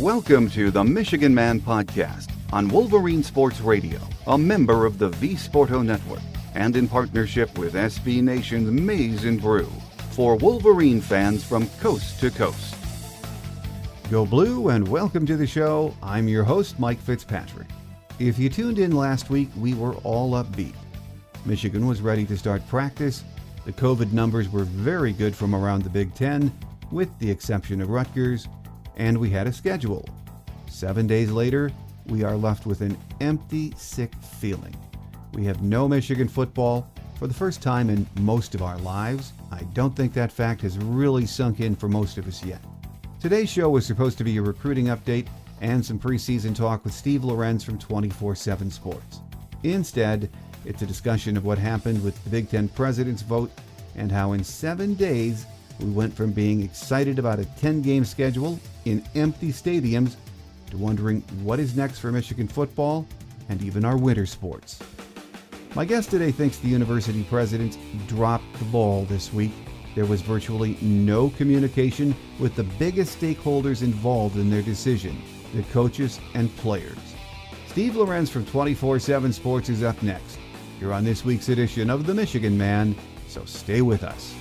Welcome to the Michigan Man Podcast on Wolverine Sports Radio, a member of the V-Sporto Network, and in partnership with SB Nation's Maize and Brew, for Wolverine fans from coast to coast. Go Blue and welcome to the show. I'm your host, Mike Fitzpatrick. If you tuned in last week, we were all upbeat. Michigan was ready to start practice. The COVID numbers were very good from around the Big Ten, with the exception of Rutgers, and we had a schedule. 7 days later, we are left with an empty, sick feeling. We have no Michigan football for the first time in most of our lives. I don't think that fact has really sunk in for most of us yet. Today's show was supposed to be a recruiting update and some preseason talk with Steve Lorenz from 247Sports. Instead, it's a discussion of what happened with the Big Ten President's vote and how in 7 days we went from being excited about a 10-game schedule in empty stadiums to wondering what is next for Michigan football and even our winter sports. My guest today thinks the university presidents dropped the ball this week. There was virtually no communication with the biggest stakeholders involved in their decision, the coaches and players. Steve Lorenz from 247 Sports is up next. You're on this week's edition of The Michigan Man, so stay with us.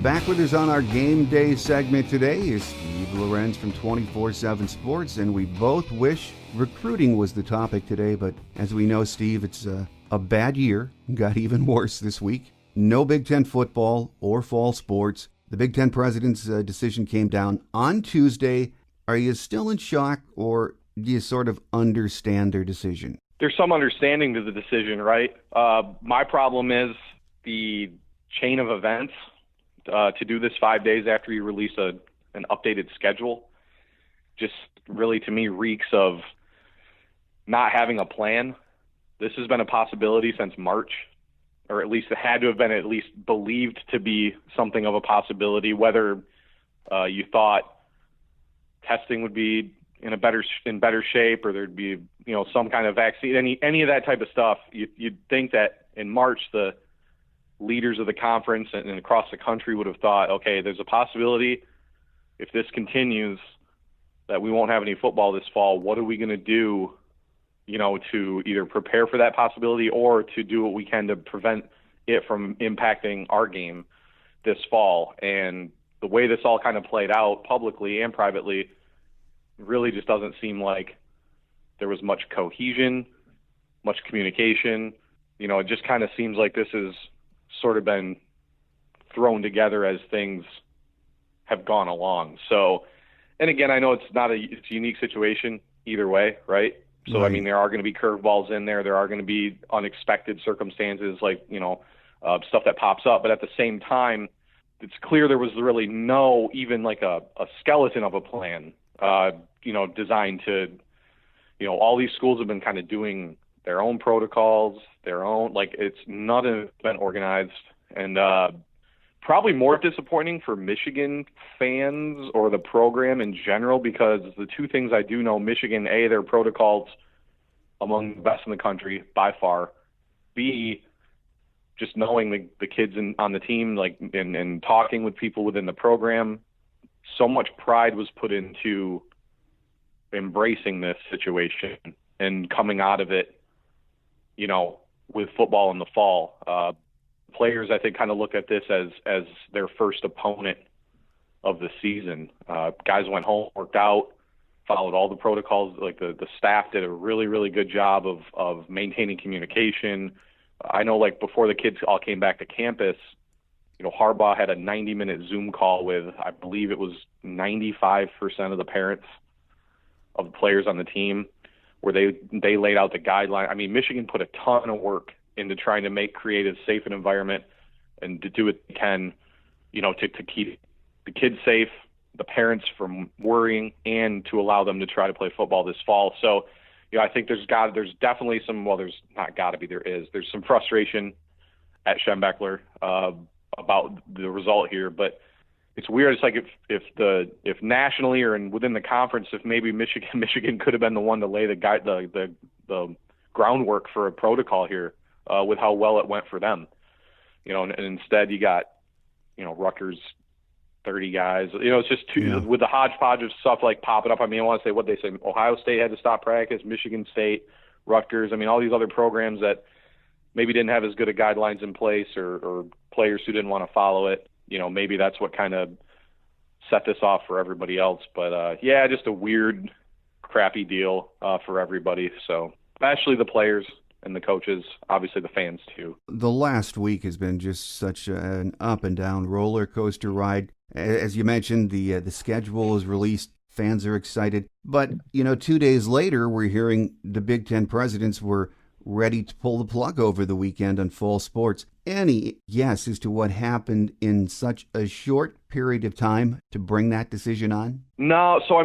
Back with us on our game day segment today is Steve Lorenz from 247 Sports, and we both wish recruiting was the topic today, but as we know, Steve, it's a bad year. Got even worse this week. No Big Ten football or fall sports. The Big Ten president's decision came down on Tuesday. Are you still in shock, or do you sort of understand their decision? There's some understanding to the decision, right? My problem is the chain of events. To do this 5 days after you release an updated schedule just really, to me, reeks of not having a plan. This has been a possibility since March, or at least it had to have been at least believed to be something of a possibility, whether you thought testing would be in better shape, or there'd be some kind of vaccine, any of that type of stuff. You'd think that in March the leaders of the conference and across the country would have thought, okay, there's a possibility if this continues that we won't have any football this fall. What are we going to do, to either prepare for that possibility or to do what we can to prevent it from impacting our game this fall? And the way this all kind of played out publicly and privately really just doesn't seem like there was much cohesion, much communication. It just kind of seems like this is sort of been thrown together as things have gone along. So, and again, I know it's a unique situation either way, right? So, right. I mean, there are going to be curveballs in there. There are going to be unexpected circumstances like, stuff that pops up. But at the same time, it's clear there was really no, even like a skeleton of a plan, designed to, all these schools have been kind of doing their own protocols, it's not been organized. And probably more disappointing for Michigan fans or the program in general, because the two things I do know, Michigan, A, their protocols among the best in the country by far. B, just knowing the kids on the team, and talking with people within the program, so much pride was put into embracing this situation and coming out of it, with football in the fall. Players, I think, kind of look at this as their first opponent of the season. Guys went home, worked out, followed all the protocols. The staff did a really, really good job of maintaining communication. I know, before the kids all came back to campus, Harbaugh had a 90-minute Zoom call with, I believe it was 95% of the parents of the players on the team, where they laid out the guideline. I mean, Michigan put a ton of work into trying to create a safe environment and to do what they can, to keep the kids safe, the parents from worrying, and to allow them to try to play football this fall. So, I think there's definitely some, there's not got to be, there's some frustration at Schembechler about the result here, but it's weird. It's like if nationally or within the conference, if maybe Michigan could have been the one to lay the groundwork for a protocol here with how well it went for them. And instead you got, Rutgers, 30 guys. It's just with the hodgepodge of stuff like popping up. I mean, I want to say what they say. Ohio State had to stop practice, Michigan State, Rutgers. I mean, all these other programs that maybe didn't have as good of guidelines in place or players who didn't want to follow it. Maybe that's what kind of set this off for everybody else. But, just a weird, crappy deal for everybody. So especially the players and the coaches, obviously the fans too. The last week has been just such an up and down roller coaster ride. As you mentioned, the schedule is released. Fans are excited. But, 2 days later, we're hearing the Big Ten presidents were ready to pull the plug over the weekend on fall sports. Any guess as to what happened in such a short period of time to bring that decision on? No. So,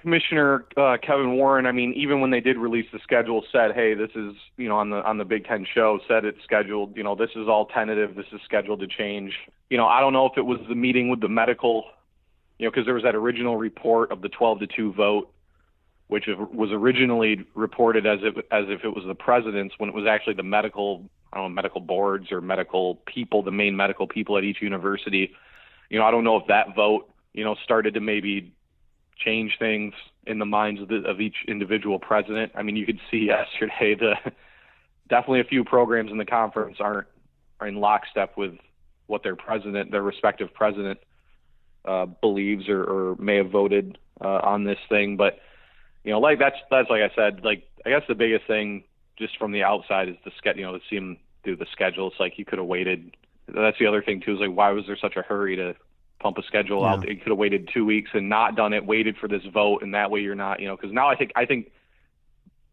Commissioner Kevin Warren, even when they did release the schedule, said, hey, this is, on the Big Ten show, said it's scheduled, this is all tentative, this is scheduled to change. I don't know if it was the meeting with the medical, because there was that original report of the 12-2 vote, which was originally reported as if it was the president's, when it was actually the medical boards or medical people, the main medical people at each university. I don't know if that vote, started to maybe change things in the minds of each individual president. You could see yesterday definitely a few programs in the conference are in lockstep with what their respective president believes or may have voted on this thing. But that's like I said, I guess the biggest thing just from the outside is the schedule. To see him do the schedule, it's like you could have waited. That's the other thing too. Is why was there such a hurry to pump a schedule out? You could have waited 2 weeks and not done it, waited for this vote, and that way you're not, because now I think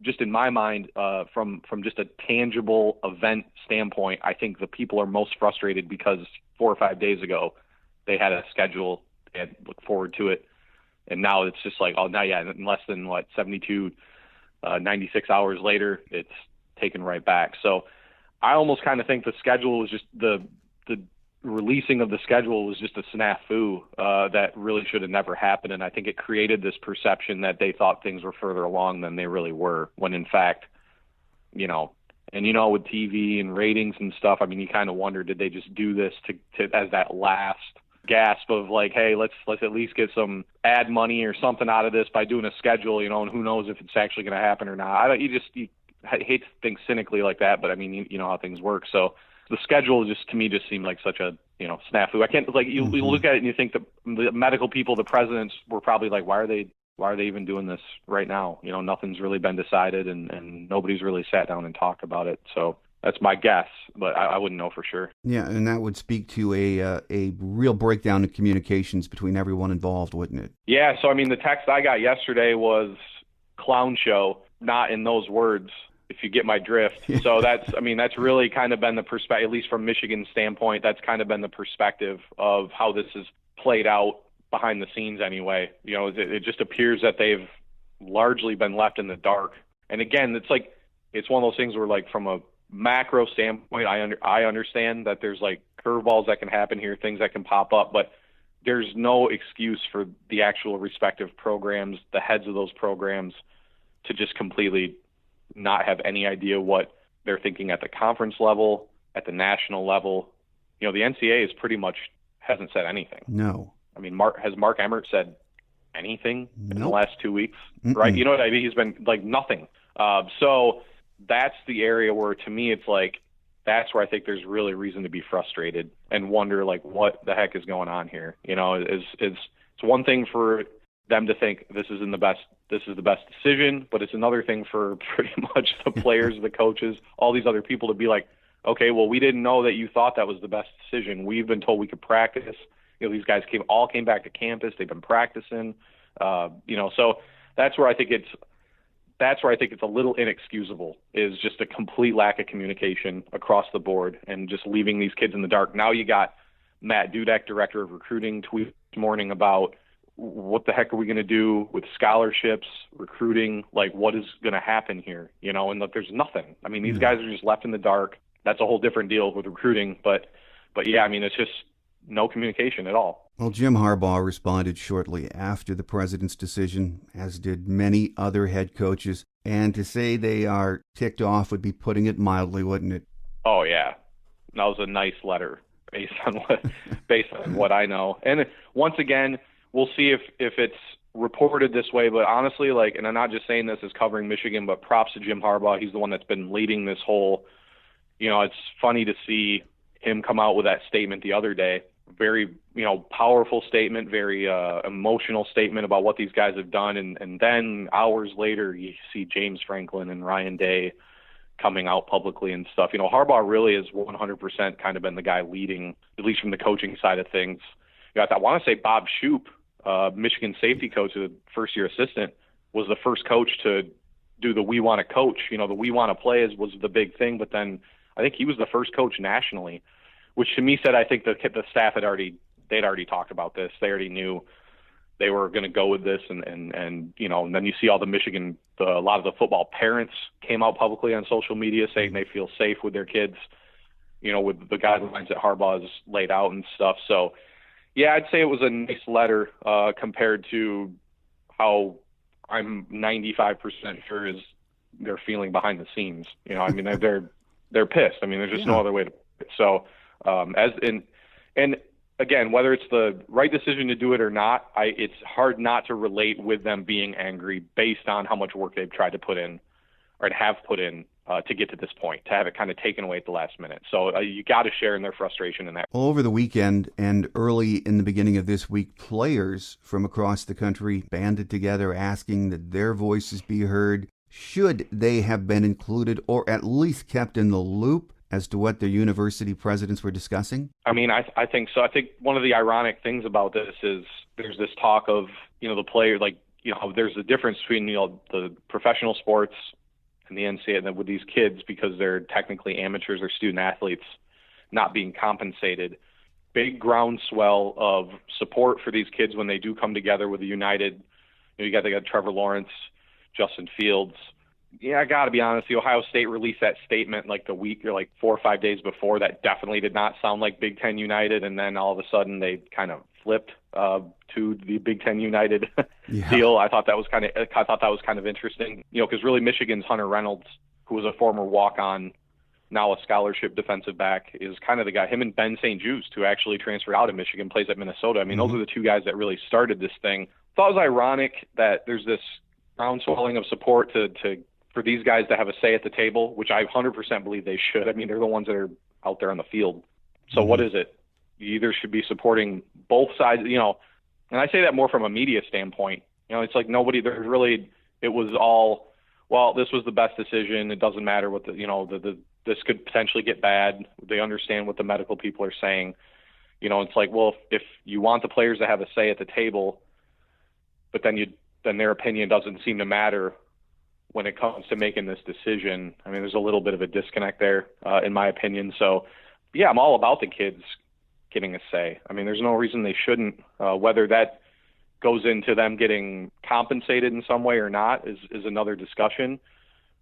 just in my mind, from just a tangible event standpoint, I think the people are most frustrated because 4 or 5 days ago they had a schedule, they had looked forward to it, and now it's just like, in less than 72, 96 hours later, it's taken right back. So I almost kind of think the schedule was just the releasing of the schedule was just a snafu that really should have never happened. And I think it created this perception that they thought things were further along than they really were, when in fact, with TV and ratings and stuff, you kind of wonder, did they just do this to as that last gasp of hey, let's at least get some ad money or something out of this by doing a schedule, and who knows if it's actually going to happen or not. You hate to think cynically like that, but you know how things work. So the schedule to me seemed like such a, snafu. I can't, you look at it and you think the medical people, the presidents were probably like, why are they even doing this right now? Nothing's really been decided and nobody's really sat down and talked about it. So that's my guess, but I wouldn't know for sure. Yeah, and that would speak to a real breakdown in communications between everyone involved, wouldn't it? Yeah, so the text I got yesterday was clown show, not in those words, if you get my drift. So that's really kind of been the perspective, at least from Michigan's standpoint, that's kind of been the perspective of how this has played out behind the scenes anyway. It just appears that they've largely been left in the dark. And again, it's one of those things where from a macro standpoint, I understand that there's curveballs that can happen here, things that can pop up, but there's no excuse for the actual respective programs, the heads of those programs, to just completely not have any idea what they're thinking at the conference level, at the national level. The NCAA is pretty much hasn't said anything. No. Has Mark Emmert said anything in the last 2 weeks? Mm-mm. Right? You know what I mean? He's been nothing. So that's the area where, to me, it's that's where I think there's really reason to be frustrated and wonder what the heck is going on here. It's one thing for them to think this is the best decision, but it's another thing for pretty much the players, the coaches, all these other people to be like, okay, well, we didn't know that you thought that was the best decision. We've been told we could practice. These guys came back to campus. They've been practicing. So that's where I think it's a little inexcusable, is just a complete lack of communication across the board and just leaving these kids in the dark. Now you got Matt Dudek, director of recruiting, tweet this morning about what the heck are we going to do with scholarships, recruiting, what is going to happen here, and there's nothing. These guys are just left in the dark. That's a whole different deal with recruiting, but yeah, it's just no communication at all. Well, Jim Harbaugh responded shortly after the president's decision, as did many other head coaches. And to say they are ticked off would be putting it mildly, wouldn't it? Oh, yeah. That was a nice letter based on what I know. And once again, we'll see if it's reported this way. But honestly, and I'm not just saying this as covering Michigan, but props to Jim Harbaugh. He's the one that's been leading this whole, it's funny to see him come out with that statement the other day. Very, powerful statement, very emotional statement about what these guys have done. And then hours later, you see James Franklin and Ryan Day coming out publicly and stuff. Harbaugh really has 100% kind of been the guy leading, at least from the coaching side of things. I want to say Bob Shoop, Michigan safety coach, the first-year assistant, was the first coach to do the "we want to coach." The "we want to play" was the big thing, but then I think he was the first coach nationally, which to me said I think the staff they'd already talked about this. They already knew they were going to go with this, and then you see all the Michigan, a lot of the football parents came out publicly on social media saying they feel safe with their kids, with the guidelines that Harbaugh has laid out and stuff. So, yeah, I'd say it was a nice letter compared to how I'm 95% sure is they're feeling behind the scenes. They're pissed. There's just no other way to put it. So, and again, whether it's the right decision to do it or not, it's hard not to relate with them being angry based on how much work they've tried to put in or have put in to get to this point, to have it kind of taken away at the last minute. So you got to share in their frustration in that. Well, over the weekend and early in the beginning of this week, players from across the country banded together asking that their voices be heard. Should they have been included or at least kept in the loop as to what their university presidents were discussing? I think so. I think one of the ironic things about this is there's this talk of, the player, there's a difference between, the professional sports and the NCAA and with these kids because they're technically amateurs or student athletes not being compensated. Big groundswell of support for these kids when they do come together with a united, they got Trevor Lawrence, Justin Fields. Yeah, I got to be honest. The Ohio State released that statement the week or 4 or 5 days before. That definitely did not sound like Big Ten United. And then all of a sudden they kind of flipped to the Big Ten United deal. I thought that was kind of interesting. Because really Michigan's Hunter Reynolds, who was a former walk-on, now a scholarship defensive back, is kind of the guy. Him and Ben St. Juste, who actually transferred out of Michigan, plays at Minnesota. Those are the two guys that really started this thing. Thought it was ironic that there's this groundswelling of support for these guys to have a say at the table, which I 100% believe they should. They're the ones that are out there on the field. So what is it? You either should be supporting both sides, and I say that more from a media standpoint. It's like nobody, there's really, it was all, well, this was the best decision. It doesn't matter what this could potentially get bad. They understand what the medical people are saying. It's like, well, if you want the players to have a say at the table, but then their opinion doesn't seem to matter when it comes to making this decision. There's a little bit of a disconnect there, in my opinion. So, yeah, I'm all about the kids getting a say. There's no reason they shouldn't. Whether that goes into them getting compensated in some way or not is another discussion,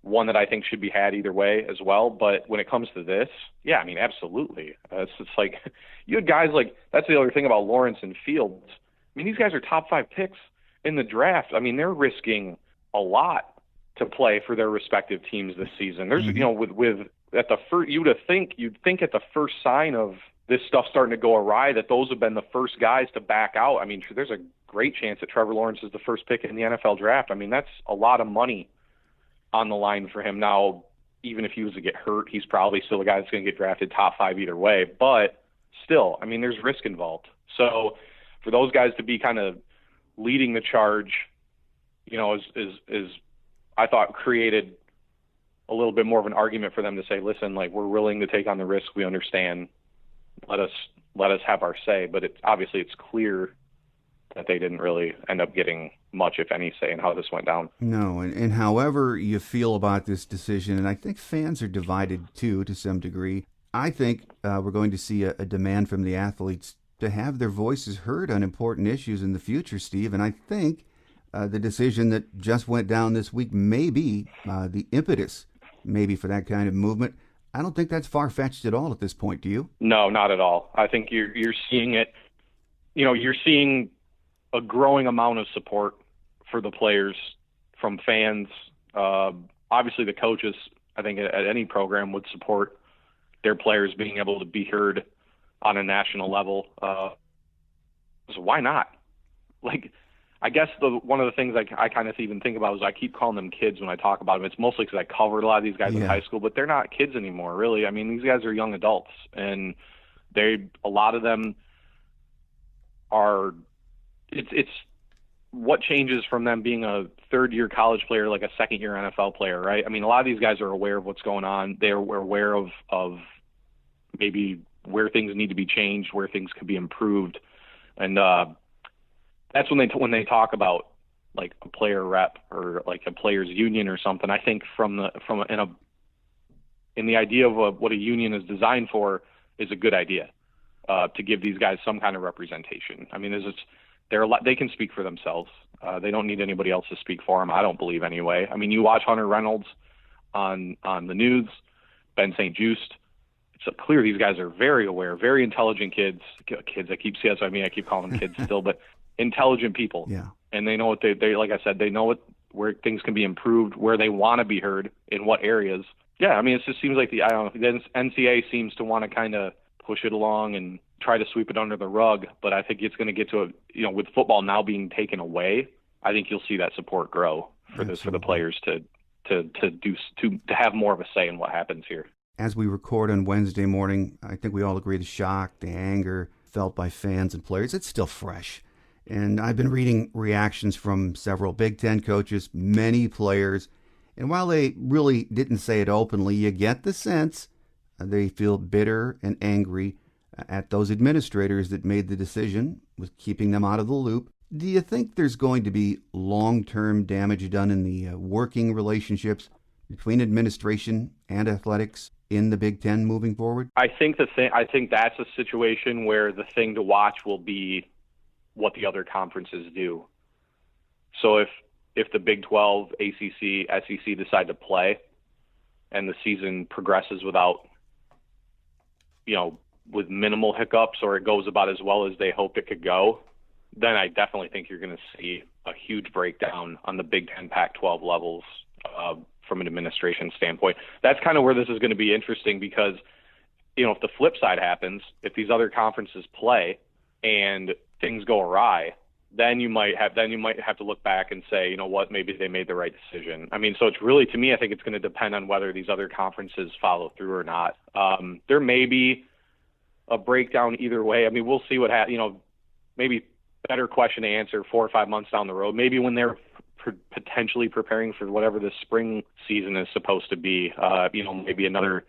one that I think should be had either way as well. But when it comes to this, yeah, absolutely. It's like you had guys that's the other thing about Lawrence and Fields. These guys are top 5 picks in the draft. They're risking a lot to play for their respective teams this season. There's, with at the first, you'd think at the first sign of this stuff starting to go awry that those have been the first guys to back out. There's a great chance that Trevor Lawrence is the first pick in the NFL draft. That's a lot of money on the line for him. Now, even if he was to get hurt, he's probably still a guy that's going to get drafted top 5 either way. But still, there's risk involved. So for those guys to be kind of leading the charge, is I thought created a little bit more of an argument for them to say, listen, we're willing to take on the risk. We understand. Let us have our say. But it's clear that they didn't really end up getting much, if any, say in how this went down. No, and however you feel about this decision, and I think fans are divided too to some degree, I think we're going to see a demand from the athletes to have their voices heard on important issues in the future, Steve. And I think the decision that just went down this week may be the impetus maybe for that kind of movement. I don't think that's far-fetched at all at this point, do you? No, not at all. I think you're seeing it. You're seeing a growing amount of support for the players from fans, Obviously, the coaches, I think, at any program would support their players being able to be heard on a national level. So why not? Like, I guess one of the things I kind of even think about is I keep calling them kids when I talk about them. It's mostly because I covered a lot of these guys in high school, but they're not kids anymore, really. I mean, these guys are young adults, and a lot of them are. It's what changes from them being a third-year college player, like a second-year NFL player, right? I mean, a lot of these guys are aware of what's going on. They're aware of maybe where things need to be changed, where things could be improved, and that's when they talk about like a player rep or like a players union or something. I think in the idea of what a union is designed for is a good idea to give these guys some kind of representation. I mean, they can speak for themselves. They don't need anybody else to speak for them. I don't believe anyway. I mean, you watch Hunter Reynolds on the news, Ben St. Juste. It's clear these guys are very aware, very intelligent kids. I keep calling them kids still, but intelligent people. Yeah. And they know what they like I said, they know where things can be improved, where they want to be heard, in what areas. Yeah, I mean, it just seems like the NCAA seems to want to kind of push it along and try to sweep it under the rug, but I think it's going to get to with football now being taken away, I think you'll see that support grow for the players to have more of a say in what happens here. As we record on Wednesday morning, I think we all agree the shock, the anger felt by fans and players, it's still fresh. And I've been reading reactions from several Big Ten coaches, many players, and while they really didn't say it openly, you get the sense they feel bitter and angry at those administrators that made the decision with keeping them out of the loop. Do you think there's going to be long-term damage done in the working relationships between administration and athletics in the Big Ten moving forward? I think that's a situation where the thing to watch will be what the other conferences do. So if the Big 12, ACC, SEC decide to play and the season progresses without, with minimal hiccups, or it goes about as well as they hope it could go, then I definitely think you're going to see a huge breakdown on the Big 10, Pac-12 levels from an administration standpoint. That's kind of where this is going to be interesting because, if the flip side happens, if these other conferences play and things go awry, then you might have to look back and say, you know what, maybe they made the right decision. I mean, so it's really, to me, I think it's going to depend on whether these other conferences follow through or not. There may be a breakdown either way. I mean, we'll see what happens. Maybe better question to answer 4 or 5 months down the road. Maybe when they're potentially preparing for whatever the spring season is supposed to be. Maybe another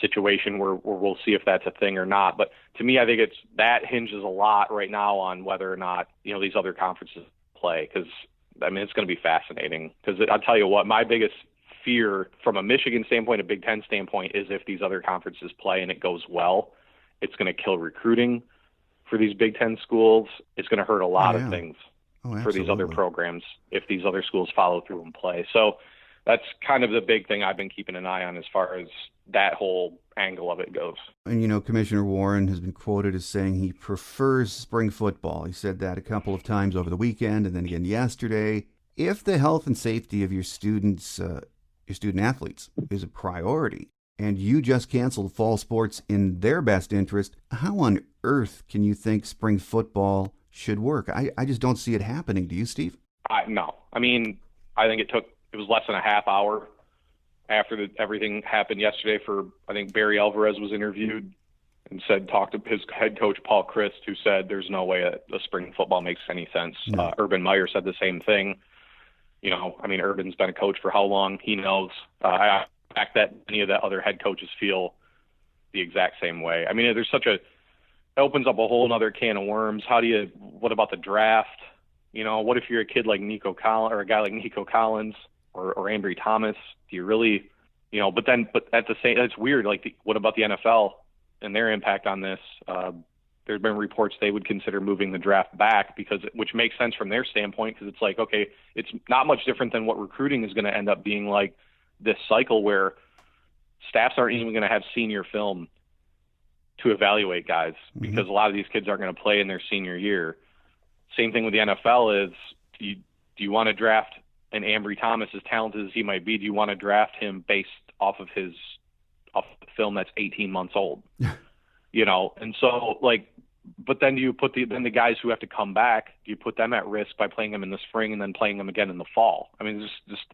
situation where we'll see if that's a thing or not. But to me, I think that hinges a lot right now on whether or not, these other conferences play. Because, it's going to be fascinating. Because I'll tell you what, my biggest fear from a Michigan standpoint, a Big Ten standpoint, is if these other conferences play and it goes well, it's going to kill recruiting for these Big Ten schools. It's going to hurt a lot of things for these other programs if these other schools follow through and play. So that's kind of the big thing I've been keeping an eye on as far as that whole angle of it goes. And, Commissioner Warren has been quoted as saying he prefers spring football. He said that a couple of times over the weekend and then again yesterday. If the health and safety of your students, your student athletes, is a priority, and you just canceled fall sports in their best interest, how on earth can you think spring football should work? I just don't see it happening. Do you, Steve? No. I think it was less than a half hour after everything happened yesterday I think Barry Alvarez was interviewed and talked to his head coach, Paul Christ, who said there's no way that the spring football makes any sense. No. Urban Meyer said the same thing. Urban's been a coach for how long? He knows. I expect that any of the other head coaches feel the exact same way. There's it opens up a whole other can of worms. What about the draft? What if you're a kid like Nico Collins or a guy like Nico Collins or Ambry Thomas? Do you really, but at the same, it's weird. What about the NFL and their impact on this? There's been reports they would consider moving the draft back which makes sense from their standpoint, because it's like, okay, it's not much different than what recruiting is going to end up being like this cycle where staffs aren't even going to have senior film to evaluate guys because a lot of these kids aren't going to play in their senior year. Same thing with the NFL is, do you want to draft and Ambry Thomas, as talented as he might be, do you want to draft him based off of the film that's 18 months old? And so but then do you put the guys who have to come back, do you put them at risk by playing them in the spring and then playing them again in the fall? I mean, just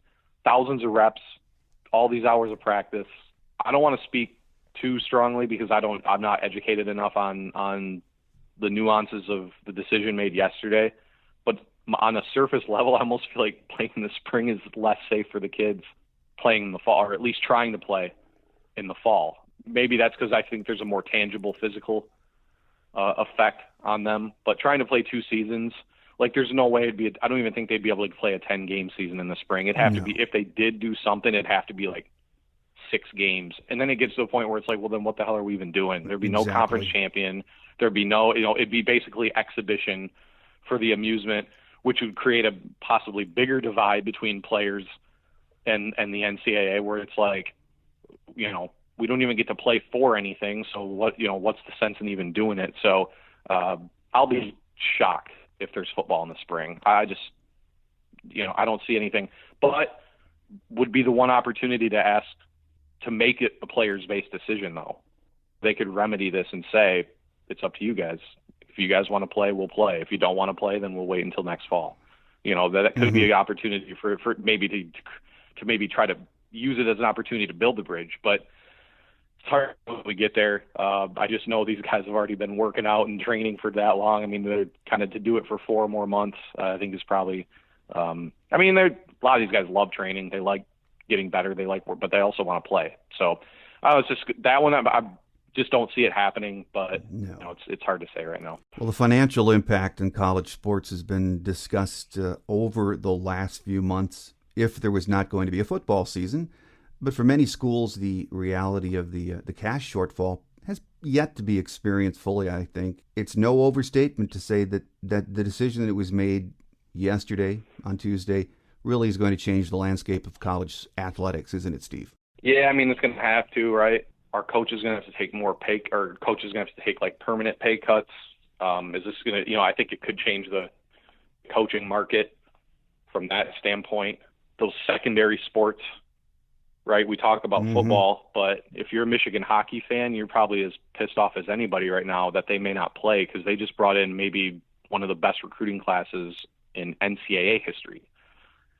thousands of reps, all these hours of practice. I don't want to speak too strongly because I'm not educated enough on the nuances of the decision made yesterday. But on a surface level, I almost feel like playing in the spring is less safe for the kids playing in the fall, or at least trying to play in the fall. Maybe that's because I think there's a more tangible physical effect on them. But trying to play 2 seasons, there's no way I don't even think they'd be able to play a 10-game season in the spring. It'd have to be, if they did do something, it'd have to be 6 games. And then it gets to a point where it's well, then what the hell are we even doing? There'd be no conference champion. There'd be no, it'd be basically exhibition for the amusement, which would create a possibly bigger divide between players and the NCAA, where it's we don't even get to play for anything. So what's the sense in even doing it? So I'll be shocked if there's football in the spring. I just, I don't see anything, but would be the one opportunity to ask to make it a players-based decision, though. They could remedy this and say, it's up to you guys. If you guys want to play, we'll play. If you don't want to play, then we'll wait until next fall. That could be an opportunity for maybe to maybe try to use it as an opportunity to build the bridge. But it's hard when we get there. I just know these guys have already been working out and training for that long. I mean, they're kind of to do it for 4 more months, I think is probably a lot of these guys love training. They like getting better. They like work, but they also want to play. So it's just that one. I just don't see it happening, but it's hard to say right now. Well, the financial impact in college sports has been discussed over the last few months if there was not going to be a football season. But for many schools, the reality of the cash shortfall has yet to be experienced fully, I think. It's no overstatement to say that the decision that was made yesterday, on Tuesday, really is going to change the landscape of college athletics, isn't it, Steve? Yeah, I mean, it's going to have to, right? Our coach is going to have to take coach is going to have to take permanent pay cuts. Is this going to, I think it could change the coaching market from that standpoint. Those secondary sports, right? We talk about football, but if you're a Michigan hockey fan, you're probably as pissed off as anybody right now that they may not play because they just brought in maybe one of the best recruiting classes in NCAA history.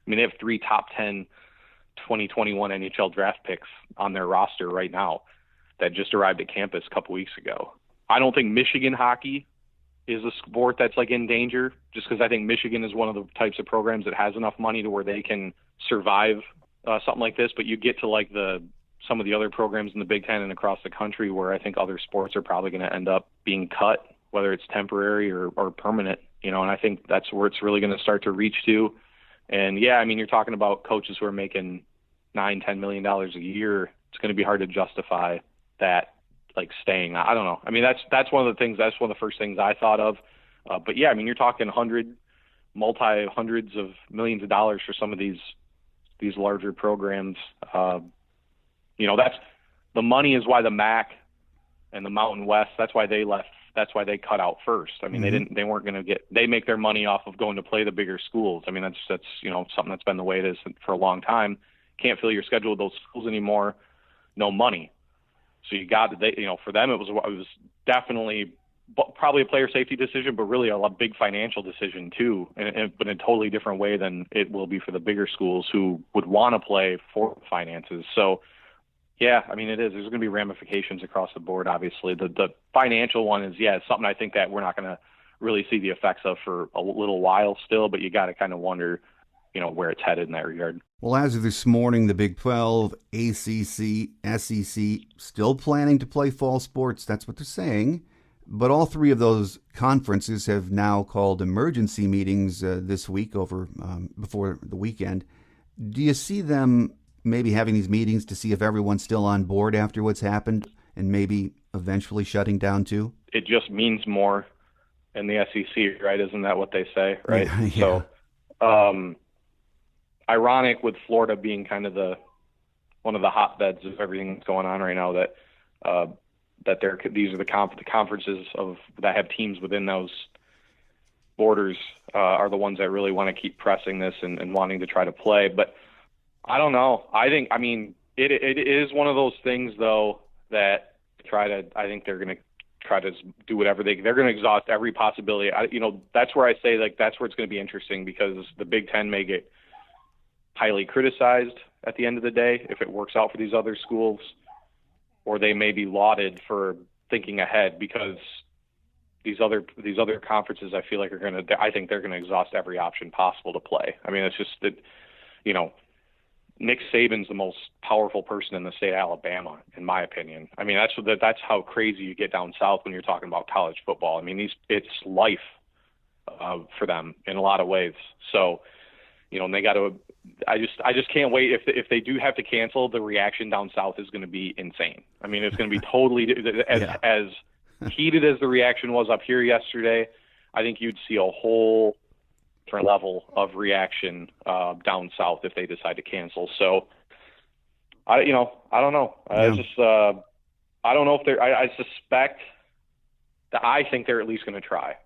I mean, they have 3 top 10 2021 NHL draft picks on their roster right now that just arrived at campus a couple weeks ago. I don't think Michigan hockey is a sport that's in danger, just because I think Michigan is one of the types of programs that has enough money to where they can survive something like this. But you get to some of the other programs in the Big Ten and across the country where I think other sports are probably going to end up being cut, whether it's temporary or permanent, and I think that's where it's really going to start to reach to. And yeah, I mean, you're talking about coaches who are making $9-10 million a year. It's going to be hard to justify that, staying. I don't know. I mean, that's one of the things. That's one of the first things I thought of. But yeah, I mean, you're talking hundreds of millions of dollars for some of these larger programs. That's the money is why the MAC and the Mountain West. That's why they left. That's why they cut out first. I mean, they weren't going to get. They make their money off of going to play the bigger schools. I mean, that's something that's been the way it is for a long time. Can't fill your schedule with those schools anymore. No money. So you got for them it was definitely probably a player safety decision, but really a big financial decision too, but in a totally different way than it will be for the bigger schools who would want to play for finances. So yeah, I mean, it is. There's going to be ramifications across the board. Obviously, the financial one is it's something I think that we're not going to really see the effects of for a little while still, but you got to kind of wonder, where it's headed in that regard. Well, as of this morning, the Big 12, ACC, SEC, still planning to play fall sports. That's what they're saying. But all 3 of those conferences have now called emergency meetings this week before the weekend. Do you see them maybe having these meetings to see if everyone's still on board after what's happened and maybe eventually shutting down too? It just means more in the SEC, right? Isn't that what they say, right? Yeah. So, ironic with Florida being kind of one of the hotbeds of everything that's going on right now that these are the conferences that have teams within those Borders are the ones that really want to keep pressing this and wanting to try to play. But I don't know. I mean, it is one of those things, though, that I think they're going to try to do whatever they're going to exhaust every possibility. That's where I say, like, that's where it's going to be interesting, because the Big Ten may get highly criticized at the end of the day if it works out for these other schools, or they may be lauded for thinking ahead, because these other conferences, I feel like I think they're going to exhaust every option possible to play. I mean, it's just that, Nick Saban's the most powerful person in the state of Alabama, in my opinion. I mean, that's how crazy you get down south when you're talking about college football. I mean, it's life for them in a lot of ways. So, and they got to. I just can't wait. If they do have to cancel, the reaction down south is going to be insane. I mean, it's going to be totally as heated as the reaction was up here yesterday. I think you'd see a whole different level of reaction down south if they decide to cancel. So, I don't know. Yeah. I don't know if they're. I suspect that I think they're at least going to try.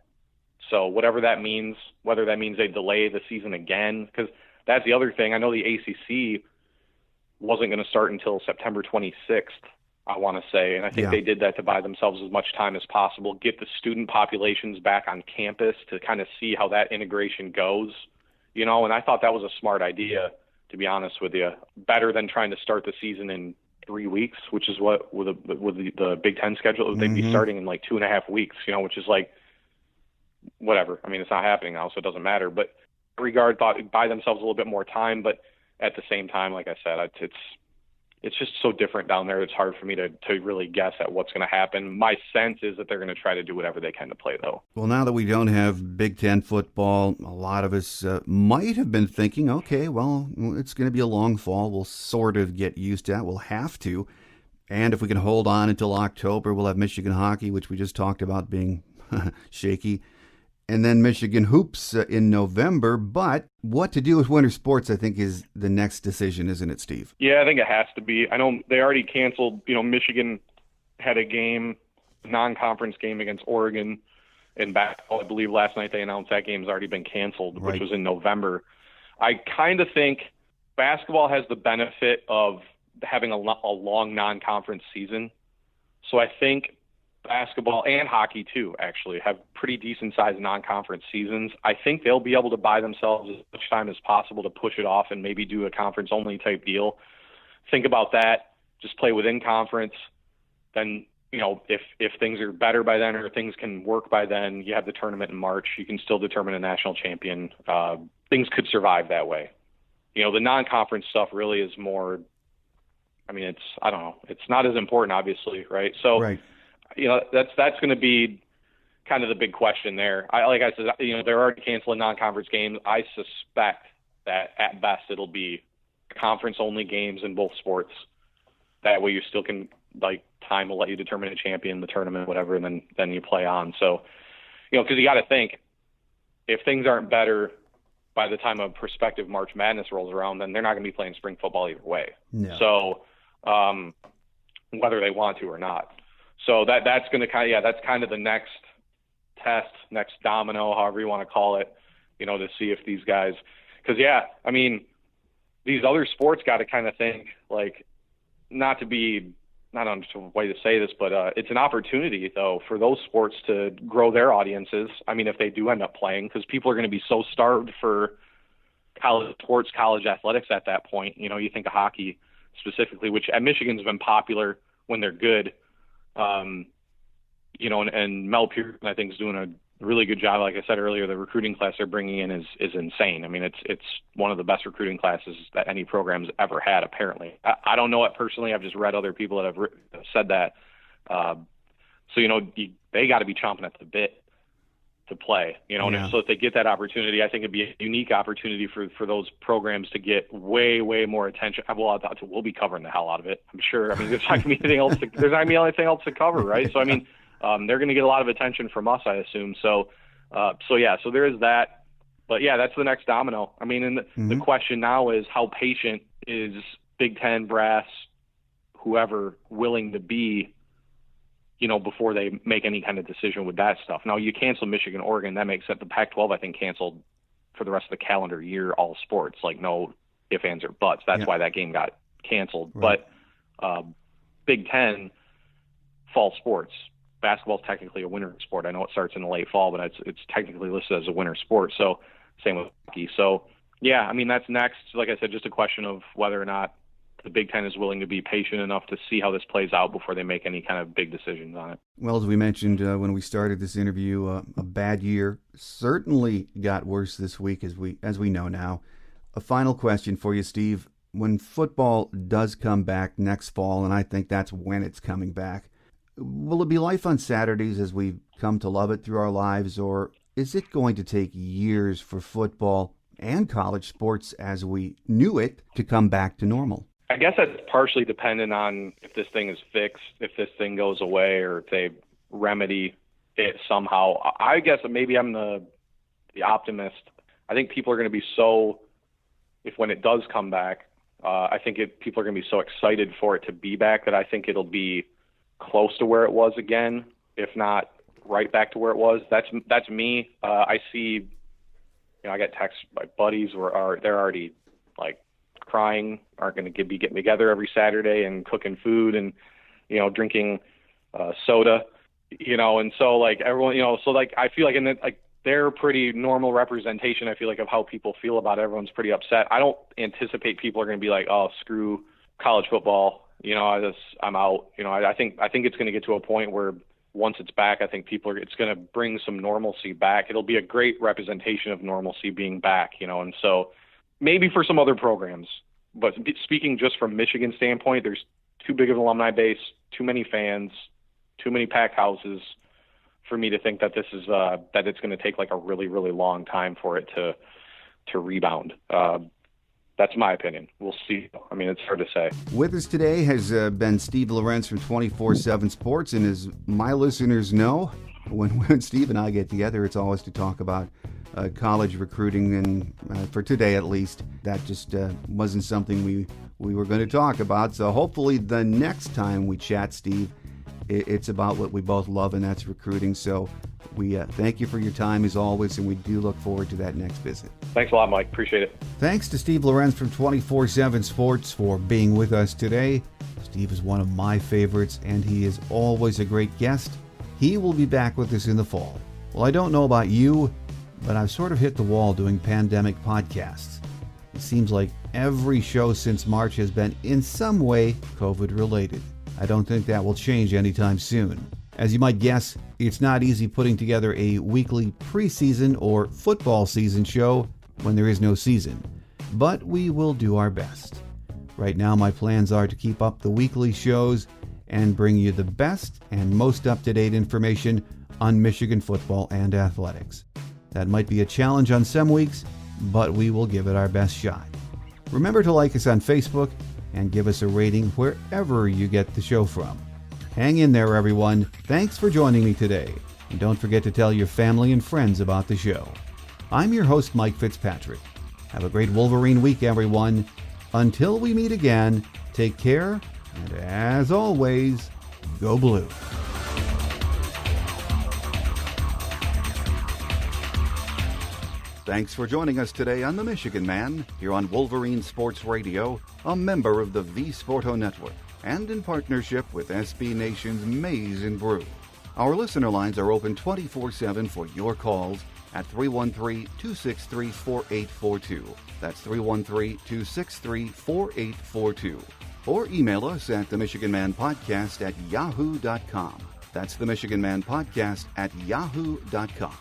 So whatever that means, whether that means they delay the season again, because that's the other thing. I know the ACC wasn't going to start until September 26th, I want to say, and I think they did that to buy themselves as much time as possible, get the student populations back on campus to kind of see how that integration goes, and I thought that was a smart idea, to be honest with you. Better than trying to start the season in 3 weeks, which is what with the Big Ten schedule, they'd be starting in like 2.5 weeks, which is like whatever. I mean, it's not happening now, so it doesn't matter. But regard, thought buy themselves a little bit more time, but at the same time, like I said, it's just so different down there. It's hard for me to really guess at what's going to happen. My sense is that they're going to try to do whatever they can to play, though. Well, now that we don't have Big Ten football, a lot of us might have been thinking, okay, well, it's going to be a long fall. We'll sort of get used to that. We'll have to. And if we can hold on until October, we'll have Michigan hockey, which we just talked about being shaky. And then Michigan hoops in November. But what to do with winter sports, I think, is the next decision, isn't it, Steve? Yeah, I think it has to be. I know they already canceled. Michigan had a game, non-conference game against Oregon in basketball. I believe last night they announced that game's already been canceled, which was in November. I kind of think basketball has the benefit of having a long non-conference season. So I think basketball and hockey too actually have pretty decent sized non-conference seasons. I think they'll be able to buy themselves as much time as possible to push it off and maybe do a conference only type deal. Think about that. Just play within conference. Then, if things are better by then or things can work by then, you have the tournament in March. You can still determine a national champion. Things could survive that way. The non-conference stuff really is more, I don't know. It's not as important, obviously, right? So, right. That's going to be kind of the big question there. Like I said, they're already canceling non-conference games. I suspect that at best it'll be conference-only games in both sports. That way you still can, time will let you determine a champion, the tournament, whatever, and then you play on. So, because you got to think, if things aren't better by the time a prospective March Madness rolls around, then they're not going to be playing spring football either way. No. So, whether they want to or not. So that's going to that's kind of the next test, next domino, however you want to call it, to see if these guys, because these other sports got to kind of think not to be, not on a way to say this, but it's an opportunity though for those sports to grow their audiences. If they do end up playing, because people are going to be so starved for college sports, college athletics at that point. You think of hockey specifically, which at Michigan's been popular when they're good. And Mel Pearson, I think, is doing a really good job. Like I said earlier, the recruiting class they're bringing in is insane. It's one of the best recruiting classes that any program's ever had, apparently. I don't know it personally. I've just read other people that have said that. They got to be chomping at the bit to play, and so if they get that opportunity, I think it'd be a unique opportunity for those programs to get way, way more attention. Well, we'll be covering the hell out of it, I'm sure. There's not going to be anything else. There's not going to be anything else to cover, right? So, they're going to get a lot of attention from us, I assume. So there is that. But yeah, that's the next domino. The question now is, how patient is Big Ten brass, whoever, willing to be, before they make any kind of decision with that stuff. Now, you cancel Michigan, Oregon, that makes it. The Pac-12, I think, canceled for the rest of the calendar year all sports, like no ifs, ands, or buts. That's why that game got canceled. Right. But Big Ten, fall sports. Basketball is technically a winter sport. I know it starts in the late fall, but it's technically listed as a winter sport. So same with hockey. So, yeah, I mean, that's next. Like I said, just a question of whether or not the Big Ten is willing to be patient enough to see how this plays out before they make any kind of big decisions on it. Well, as we mentioned when we started this interview, a bad year certainly got worse this week, as we know now. A final question for you, Steve. When football does come back next fall, and I think that's when it's coming back, will it be life on Saturdays as we've come to love it through our lives, or is it going to take years for football and college sports as we knew it to come back to normal? I guess that's partially dependent on if this thing is fixed, if this thing goes away, or if they remedy it somehow. I guess maybe I'm the optimist. I think people are going to be so, if when it does come back, I think people are going to be so excited for it to be back that I think it'll be close to where it was again, if not right back to where it was. That's me. I see, I get texts by buddies where they're already like crying, aren't going to be getting together every Saturday and cooking food and, drinking soda, and so like everyone, so like I feel like they're pretty normal representation, I feel like, of how people feel about it. Everyone's pretty upset. I don't anticipate people are going to be like, oh, screw college football. I'm out. I think it's going to get to a point where once it's back, I think it's going to bring some normalcy back. It'll be a great representation of normalcy being back, and so maybe for some other programs, but speaking just from Michigan standpoint, there's too big of an alumni base, too many fans, too many packed houses for me to think that this is that it's going to take like a really, really long time for it to rebound. That's my opinion. We'll see. I mean, it's hard to say. With us today has been Steve Lorenz from 247 Sports, and as my listeners know, when Steve and I get together, it's always to talk about college recruiting, and for today at least, that just wasn't something we were going to talk about. So hopefully the next time we chat, Steve, it's about what we both love, and that's recruiting. So we thank you for your time as always, and we do look forward to that next visit. Thanks a lot, Mike. Appreciate it. Thanks to Steve Lorenz from 247 Sports for being with us today. Steve is one of my favorites, and he is always a great guest. He will be back with us in the fall. Well, I don't know about you, but I've sort of hit the wall doing pandemic podcasts. It seems like every show since March has been in some way COVID related. I don't think that will change anytime soon. As you might guess, it's not easy putting together a weekly preseason or football season show when there is no season, but we will do our best. Right now, my plans are to keep up the weekly shows and bring you the best and most up-to-date information on Michigan football and athletics. That might be a challenge on some weeks, but we will give it our best shot. Remember to like us on Facebook and give us a rating wherever you get the show from. Hang in there, everyone. Thanks for joining me today. And don't forget to tell your family and friends about the show. I'm your host, Mike Fitzpatrick. Have a great Wolverine week, everyone. Until we meet again, take care, and as always, go blue. Thanks for joining us today on The Michigan Man, here on Wolverine Sports Radio, a member of the V Sporto Network, and in partnership with SB Nation's Maize and Brew. Our listener lines are open 24/7 for your calls at 313-263-4842. That's 313-263-4842. Or email us at themichiganmanpodcast@yahoo.com. That's themichiganmanpodcast@yahoo.com.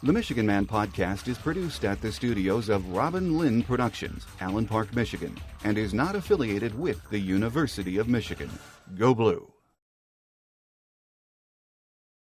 The Michigan Man Podcast is produced at the studios of Robin Lynn Productions, Allen Park, Michigan, and is not affiliated with the University of Michigan. Go Blue!